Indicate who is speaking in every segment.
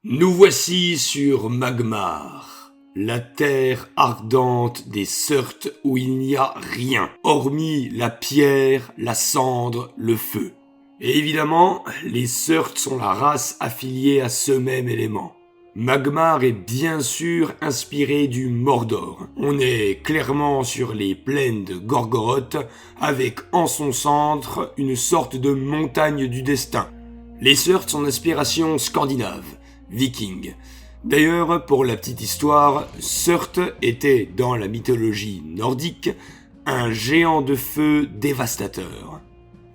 Speaker 1: Nous voici sur Magmar, la terre ardente des Surts où il n'y a rien, hormis la pierre, la cendre, le feu. Et évidemment, les Surts sont la race affiliée à ce même élément. Magmar est bien sûr inspiré du Mordor. On est clairement sur les plaines de Gorgoroth, avec en son centre une sorte de montagne du destin. Les Surts sont d'inspiration scandinave, viking. D'ailleurs, pour la petite histoire, Surt était, dans la mythologie nordique, un géant de feu dévastateur.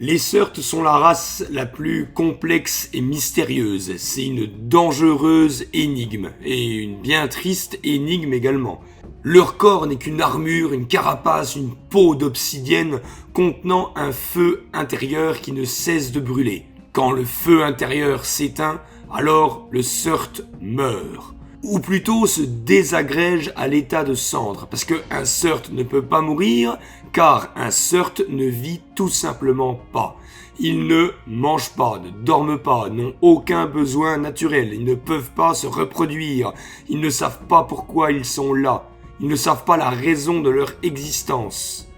Speaker 1: Les Surts sont la race la plus complexe et mystérieuse. C'est une dangereuse énigme, et une bien triste énigme également. Leur corps n'est qu'une armure, une carapace, une peau d'obsidienne contenant un feu intérieur qui ne cesse de brûler. Quand le feu intérieur s'éteint, alors le Surt meurt. Ou plutôt se désagrège à l'état de cendre, parce qu'un Surt ne peut pas mourir, car un Surt ne vit tout simplement pas. Ils ne mangent pas, ne dorment pas, n'ont aucun besoin naturel, ils ne peuvent pas se reproduire, ils ne savent pas pourquoi ils sont là, ils ne savent pas la raison de leur existence.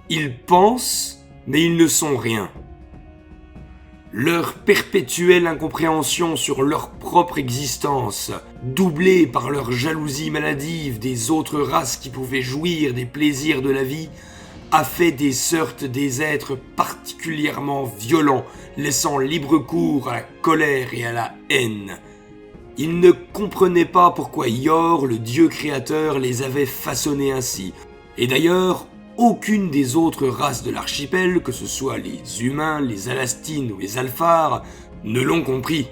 Speaker 1: Ils pensent, mais ils ne sont rien. Leur perpétuelle incompréhension sur leur propre existence, doublée par leur jalousie maladive des autres races qui pouvaient jouir des plaisirs de la vie, a fait des Surts des êtres particulièrement violents, laissant libre cours à la colère et à la haine. Ils ne comprenaient pas pourquoi Yor, le dieu créateur, les avait façonnés ainsi. Et d'ailleurs, aucune des autres races de l'archipel, que ce soit les humains, les Alastines ou les Alphars, ne l'ont compris.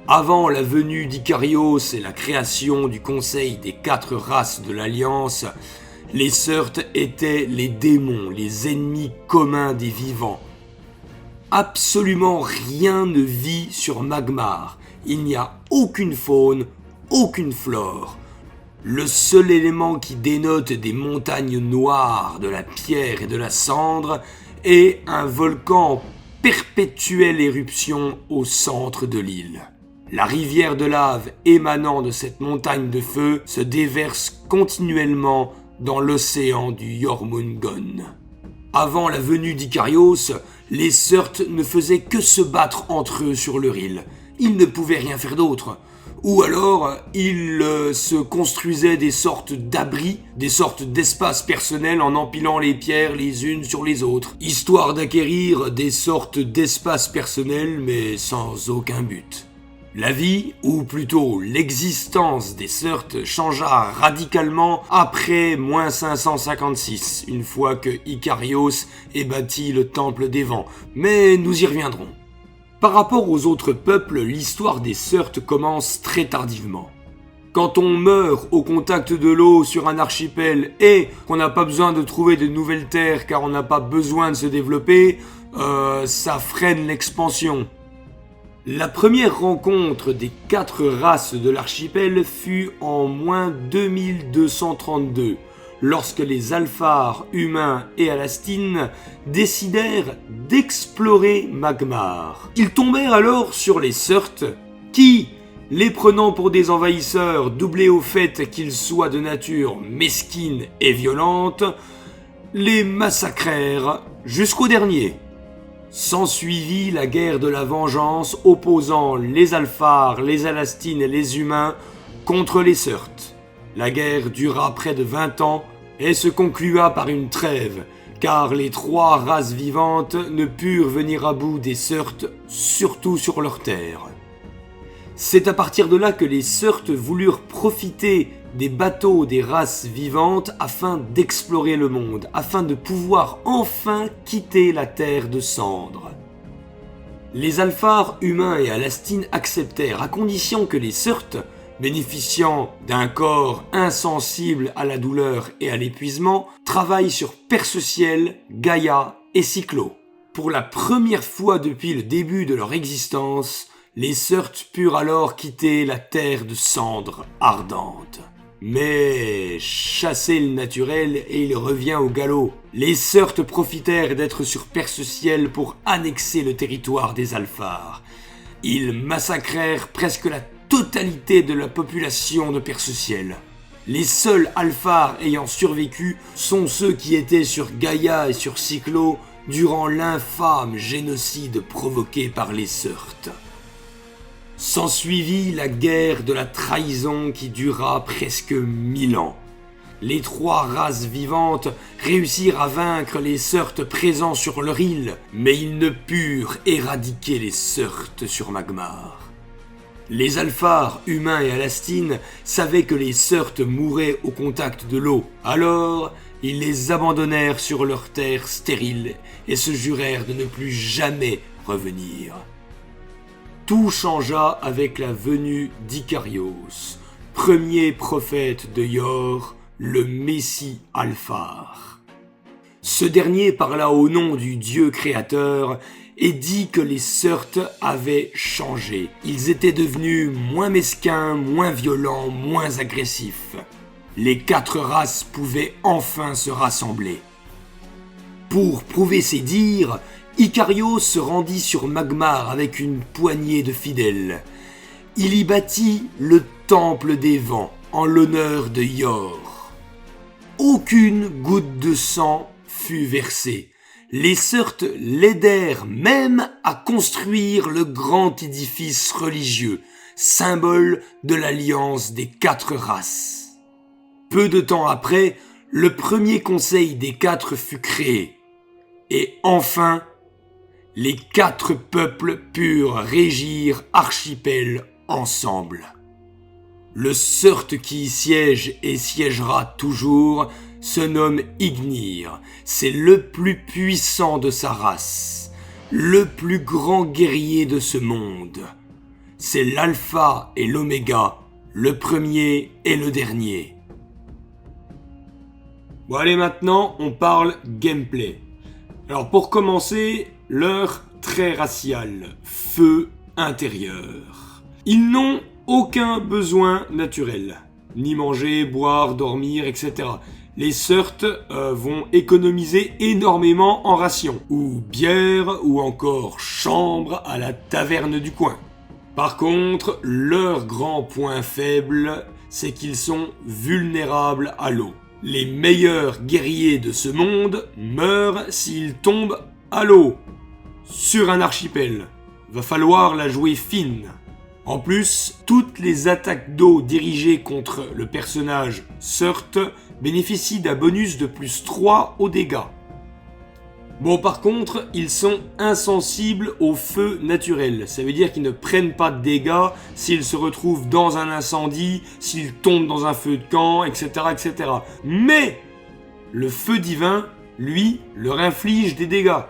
Speaker 1: Avant la venue d'Icarios et la création du conseil des 4 races de l'Alliance, les Surts étaient les démons, les ennemis communs des vivants. Absolument rien ne vit sur Magmar. Il n'y a aucune faune, aucune flore. Le seul élément qui dénote des montagnes noires, de la pierre et de la cendre est un volcan en perpétuelle éruption au centre de l'île. La rivière de lave émanant de cette montagne de feu se déverse continuellement dans l'océan du Jormungand. Avant la venue d'Icarios, les Surts ne faisaient que se battre entre eux sur leur île. Ils ne pouvaient rien faire d'autre. Ou alors, ils se construisaient des sortes d'abris, des sortes d'espaces personnels en empilant les pierres les unes sur les autres, histoire d'acquérir des sortes d'espaces personnels mais sans aucun but. La vie, ou plutôt l'existence des Surts changea radicalement après moins 556, une fois que Icarios ait bâti le Temple des Vents, mais nous y reviendrons. Par rapport aux autres peuples, l'histoire des Surts commence très tardivement. Quand on meurt au contact de l'eau sur un archipel et qu'on n'a pas besoin de trouver de nouvelles terres car on n'a pas besoin de se développer, ça freine l'expansion. La première rencontre des 4 races de l'archipel fut en moins 2232, lorsque les Alphars, humains et Alastines décidèrent d'explorer Magmar. Ils tombèrent alors sur les Surts qui, les prenant pour des envahisseurs doublés au fait qu'ils soient de nature mesquine et violente, les massacrèrent jusqu'au dernier. S'ensuivit la guerre de la vengeance opposant les Alphars, les Alastines et les humains contre les Surts. La guerre dura près de 20 ans et se conclua par une trêve, car les 3 races vivantes ne purent venir à bout des Surts, surtout sur leur terre. C'est à partir de là que les Surts voulurent profiter des bateaux des races vivantes afin d'explorer le monde, afin de pouvoir enfin quitter la terre de cendre. Les Alphars, humains et Alastines acceptèrent, à condition que les Surts, bénéficiant d'un corps insensible à la douleur et à l'épuisement, travaillent sur Perce-Ciel, Gaïa et Cyclo. Pour la première fois depuis le début de leur existence, les Surts purent alors quitter la terre de cendre ardente. Mais chasser le naturel et il revient au galop. Les Surts profitèrent d'être sur Perce-Ciel pour annexer le territoire des Alphars. Ils massacrèrent presque la totalité de la population de Perce-Ciel. Les seuls Alphars ayant survécu sont ceux qui étaient sur Gaïa et sur Cyclo durant l'infâme génocide provoqué par les Seurtes. S'ensuivit la guerre de la trahison qui dura presque 1000 ans. Les 3 races vivantes réussirent à vaincre les Seurtes présents sur leur île, mais ils ne purent éradiquer les Seurtes sur Magmar. Les Alphars, humains et Alastines, savaient que les Seurtes mouraient au contact de l'eau. Alors, ils les abandonnèrent sur leur terre stérile et se jurèrent de ne plus jamais revenir. Tout changea avec la venue d'Icarios, premier prophète de Yor, le Messie Alphar. Ce dernier parla au nom du Dieu créateur et dit que les Seurtes avaient changé. Ils étaient devenus moins mesquins, moins violents, moins agressifs. Les 4 races pouvaient enfin se rassembler. Pour prouver ses dires, Icarios se rendit sur Magmar avec une poignée de fidèles. Il y bâtit le Temple des Vents en l'honneur de Yor. Aucune goutte de sang fut versée. Les Seurtes l'aidèrent même à construire le grand édifice religieux, symbole de l'alliance des 4 races. Peu de temps après, le premier conseil des 4 fut créé. Et enfin, les 4 peuples purent régir archipel ensemble. Le Seurte qui y siège et siégera toujours se nomme Ignir. C'est le plus puissant de sa race, le plus grand guerrier de ce monde. C'est l'alpha et l'oméga, le premier et le dernier. Bon allez, maintenant on parle gameplay. Alors pour commencer, leur trait racial, feu intérieur. Ils n'ont aucun besoin naturel, ni manger, boire, dormir, etc. Les Seurtes vont économiser énormément en rations, ou bière, ou encore chambre à la taverne du coin. Par contre, leur grand point faible, c'est qu'ils sont vulnérables à l'eau. Les meilleurs guerriers de ce monde meurent s'ils tombent à l'eau. Sur un archipel, va falloir la jouer fine. En plus, toutes les attaques d'eau dirigées contre le personnage Seurte bénéficient d'un bonus de plus 3 aux dégâts. Bon, par contre, ils sont insensibles au feu naturel. Ça veut dire qu'ils ne prennent pas de dégâts s'ils se retrouvent dans un incendie, s'ils tombent dans un feu de camp, etc., etc. Mais le feu divin, lui, leur inflige des dégâts.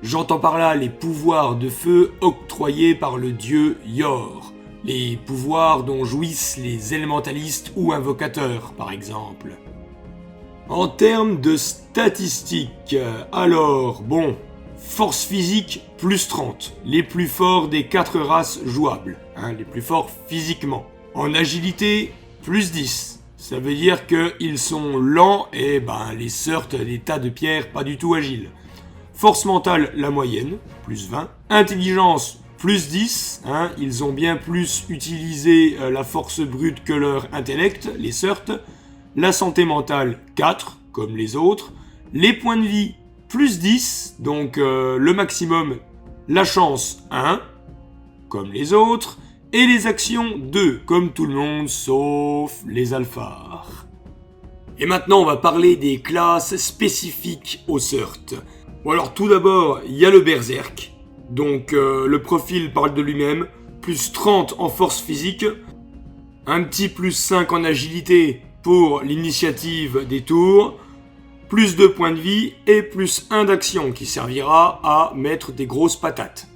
Speaker 1: J'entends par là les pouvoirs de feu octroyés par le dieu Yor. Les pouvoirs dont jouissent les élémentalistes ou invocateurs, par exemple. En termes de statistiques, alors, bon, force physique, plus 30. Les plus forts des 4 races jouables, les plus forts physiquement. En agilité, plus 10. Ça veut dire qu'ils sont lents et les Seurtes, des tas de pierres, pas du tout agiles. Force mentale, la moyenne, plus 20. Intelligence, plus 10. Ils ont bien plus utilisé la force brute que leur intellect, les Seurtes. La santé mentale, 4, comme les autres. Les points de vie, plus 10, donc le maximum. La chance, 1, comme les autres. Et les actions, 2, comme tout le monde, sauf les Alphars. Et maintenant, on va parler des classes spécifiques aux Seurtes. Bon alors tout d'abord, il y a le Berserk, donc le profil parle de lui-même, plus 30 en force physique, un petit plus 5 en agilité pour l'initiative des tours, plus 2 points de vie et plus 1 d'action qui servira à mettre des grosses patates.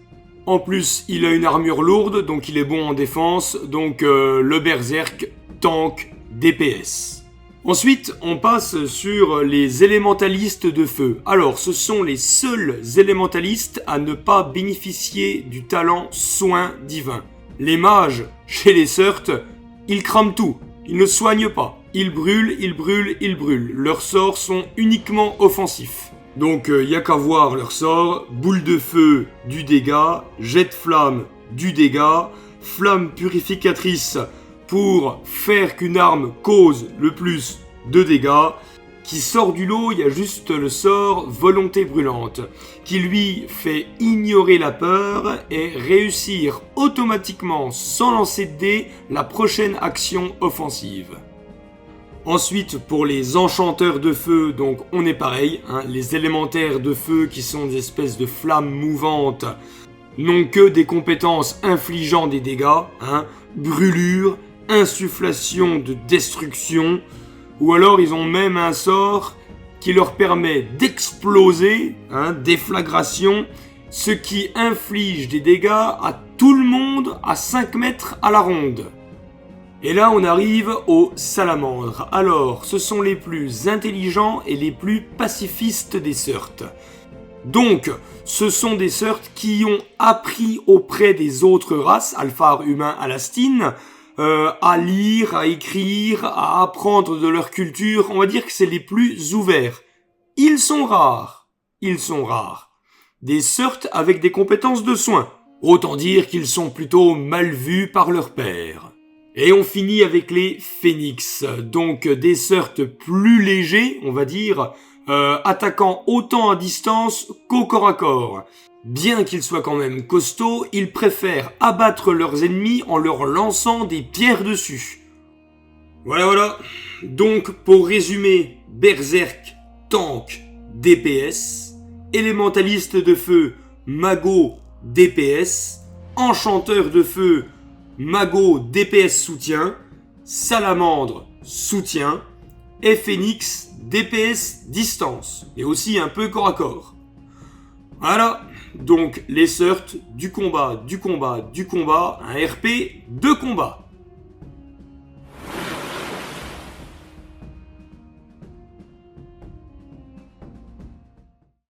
Speaker 1: En plus, il a une armure lourde, donc il est bon en défense, donc le Berserk tank DPS. Ensuite, on passe sur les élémentalistes de feu. Alors, ce sont les seuls élémentalistes à ne pas bénéficier du talent soin divin. Les mages, chez les Seurtes, ils crament tout. Ils ne soignent pas. Ils brûlent, ils brûlent, ils brûlent. Leurs sorts sont uniquement offensifs. Donc, y a qu'à voir leurs sorts. Boule de feu, du dégât. Jet de flamme, du dégât. flamme purificatrice pour faire qu'une arme cause le plus de dégâts. Qui sort du lot, il y a juste le sort volonté brûlante, qui lui fait ignorer la peur et réussir automatiquement, sans lancer de dés, la prochaine action offensive. Ensuite, pour les enchanteurs de feu, donc on est pareil, les élémentaires de feu qui sont des espèces de flammes mouvantes, n'ont que des compétences infligeant des dégâts, brûlure, insufflation de destruction, ou alors ils ont même un sort qui leur permet d'exploser, déflagration, ce qui inflige des dégâts à tout le monde à 5 mètres à la ronde. Et là on arrive aux salamandres. Alors, ce sont les plus intelligents et les plus pacifistes des Surts. Donc, ce sont des Surts qui ont appris auprès des autres races, Alphar, humain, Alastine, à lire, à écrire, à apprendre de leur culture. On va dire que c'est les plus ouverts. Ils sont rares. Des Surts avec des compétences de soins. Autant dire qu'ils sont plutôt mal vus par leur père. Et on finit avec les phénix. Donc des Surts plus légers, on va dire, attaquant autant à distance qu'au corps à corps. Bien qu'ils soient quand même costauds, ils préfèrent abattre leurs ennemis en leur lançant des pierres dessus. Voilà. Donc, pour résumer, Berserk, tank, DPS, élémentaliste de feu, mago, DPS, enchanteur de feu, mago, DPS soutien, salamandre, soutien, et phénix, DPS distance, et aussi un peu corps à corps. Voilà, donc les Surts, du combat, un RP de combat.